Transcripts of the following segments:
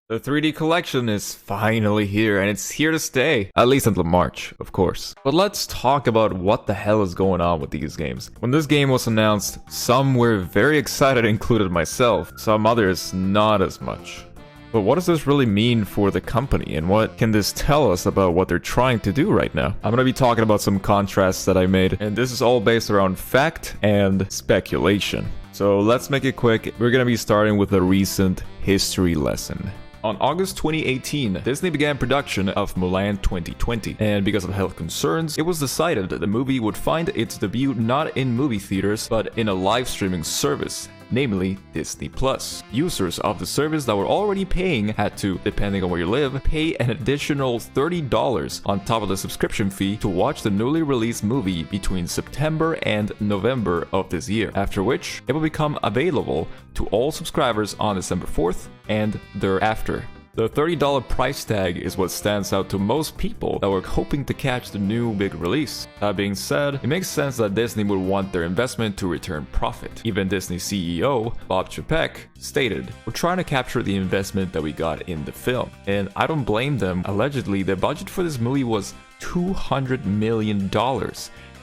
The 3D collection is finally here, and it's here to stay. At least until March, of course. But let's talk about what the hell is going on with these games. When this game was announced, some were very excited, included myself. Some others, not as much. But what does this really mean for the company, and what can this tell us about what they're trying to do right now? I'm gonna be talking about some contrasts that I made, and this is all based around fact and speculation. So let's make it quick. We're gonna be starting with a recent history lesson. On August 2018, Disney began production of Mulan 2020, and because of health concerns, it was decided that the movie would find its debut not in movie theaters, but in a live streaming service, namely Disney+. Users of the service that were already paying had to, depending on where you live, pay an additional $30 on top of the subscription fee to watch the newly released movie between September and November of this year, after which it will become available to all subscribers on December 4th and thereafter. The $30 price tag is what stands out to most people that were hoping to catch the new big release. That being said, it makes sense that Disney would want their investment to return profit. Even Disney CEO, Bob Chapek, stated, "We're trying to capture the investment that we got in the film." And I don't blame them. Allegedly, the budget for this movie was $200 million,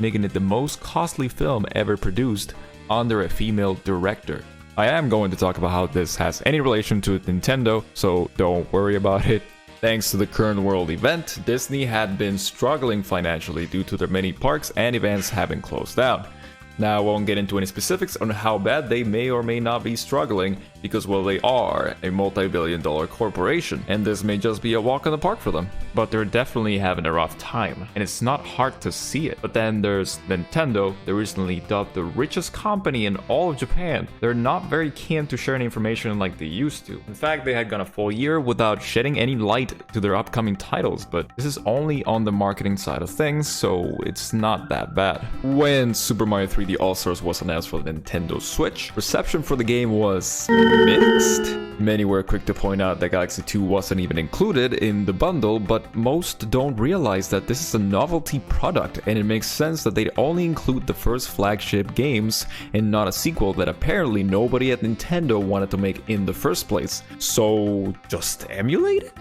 making it the most costly film ever produced under a female director. I am going to talk about how this has any relation to Nintendo, so don't worry about it. Thanks to the current world event, Disney had been struggling financially due to their many parks and events having closed down. Now, I won't get into any specifics on how bad they may or may not be struggling, because, well, they are a multi-billion-dollar corporation, and this may just be a walk in the park for them. But they're definitely having a rough time, and it's not hard to see it. But then there's Nintendo. They recently dubbed the richest company in all of Japan. They're not very keen to share any information like they used to. In fact, they had gone a full year without shedding any light to their upcoming titles, but this is only on the marketing side of things, so it's not that bad. When Super Mario 3D All-Stars was announced for the Nintendo Switch, reception for the game was mixed. Many were quick to point out that Galaxy 2 wasn't even included in the bundle, but most don't realize that this is a novelty product, and it makes sense that they'd only include the first flagship games and not a sequel that apparently nobody at Nintendo wanted to make in the first place. So just emulate it?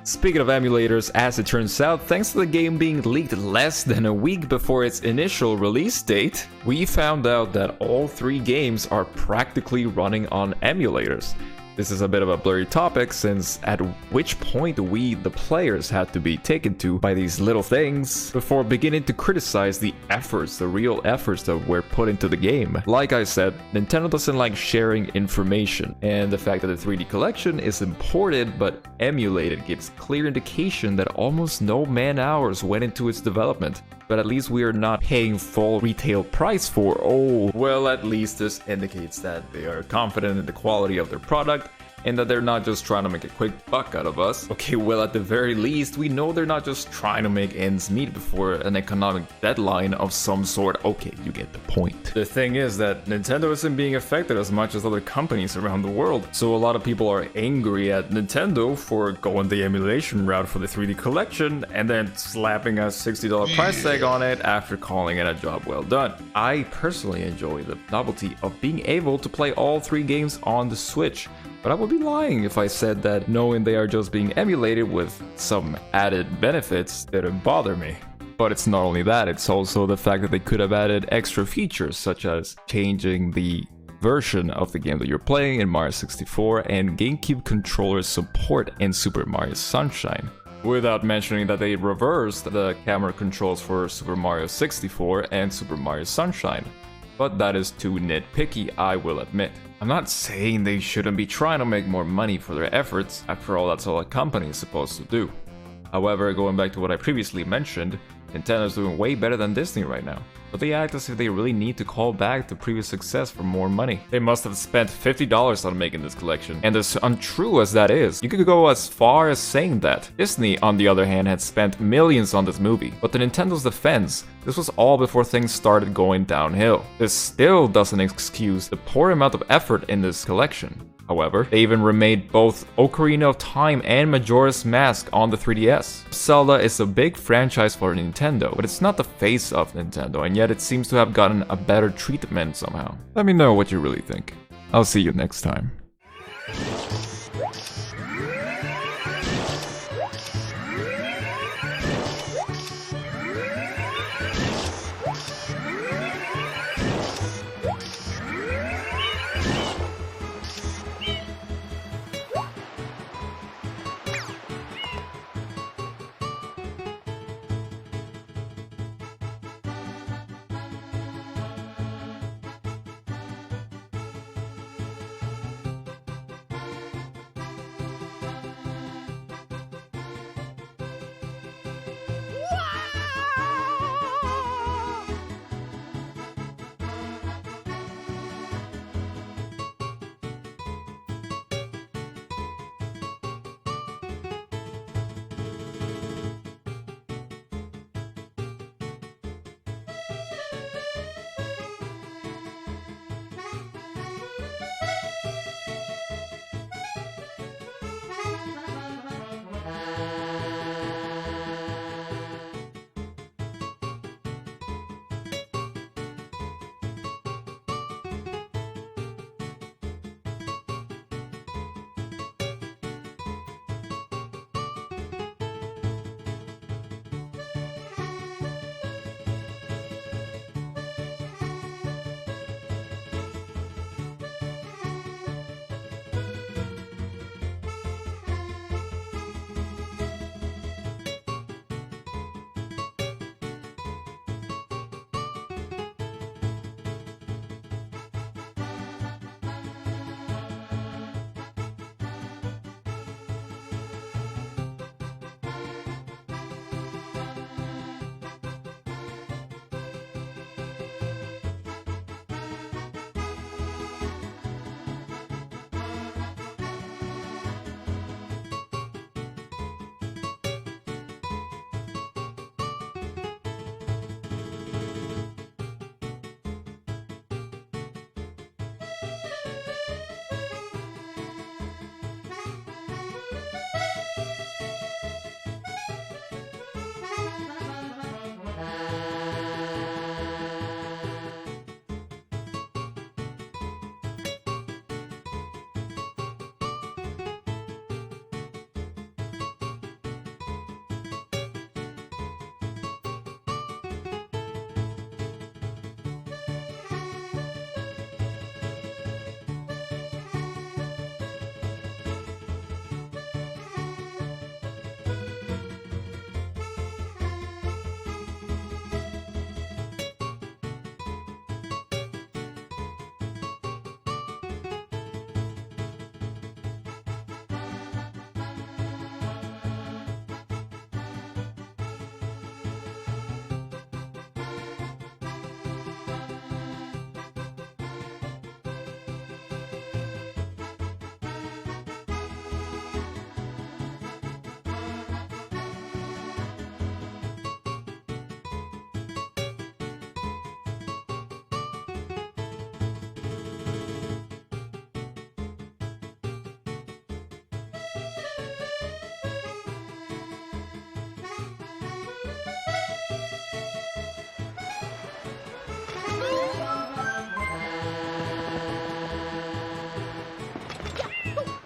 Speaking of emulators, as it turns out, thanks to the game being leaked less than a week before its initial release date, we found out that all 3 games are practically running on emulators. This is a bit of a blurry topic, since at which point we, the players, had to be taken to by these little things before beginning to criticize the efforts, the real efforts that were put into the game. Like I said, Nintendo doesn't like sharing information, and the fact that the 3D collection is imported but emulated gives clear indication that almost no man-hours went into its development. But at least we are not paying full retail price for. Oh, well, at least this indicates that they are confident in the quality of their product and that they're not just trying to make a quick buck out of us. Okay, well, at the very least, we know they're not just trying to make ends meet before an economic deadline of some sort. Okay, you get the point. The thing is that Nintendo isn't being affected as much as other companies around the world, so a lot of people are angry at Nintendo for going the emulation route for the 3D collection and then slapping a $60 price tag on it after calling it a job well done. I personally enjoy the novelty of being able to play all 3 games on the Switch, but I would be lying if I said that knowing they are just being emulated with some added benefits didn't bother me. But it's not only that, it's also the fact that they could have added extra features, such as changing the version of the game that you're playing in Mario 64 and GameCube controller support in Super Mario Sunshine. Without mentioning that they reversed the camera controls for Super Mario 64 and Super Mario Sunshine. But that is too nitpicky, I will admit. I'm not saying they shouldn't be trying to make more money for their efforts. After all, that's all a company is supposed to do. However, going back to what I previously mentioned, Nintendo's doing way better than Disney right now. But they act as if they really need to call back the previous success for more money. They must have spent $50 on making this collection. And as untrue as that is, you could go as far as saying that. Disney, on the other hand, had spent millions on this movie. But to Nintendo's defense, this was all before things started going downhill. This still doesn't excuse the poor amount of effort in this collection. However, they even remade both Ocarina of Time and Majora's Mask on the 3DS. Zelda is a big franchise for Nintendo, but it's not the face of Nintendo, and yet it seems to have gotten a better treatment somehow. Let me know what you really think. I'll see you next time.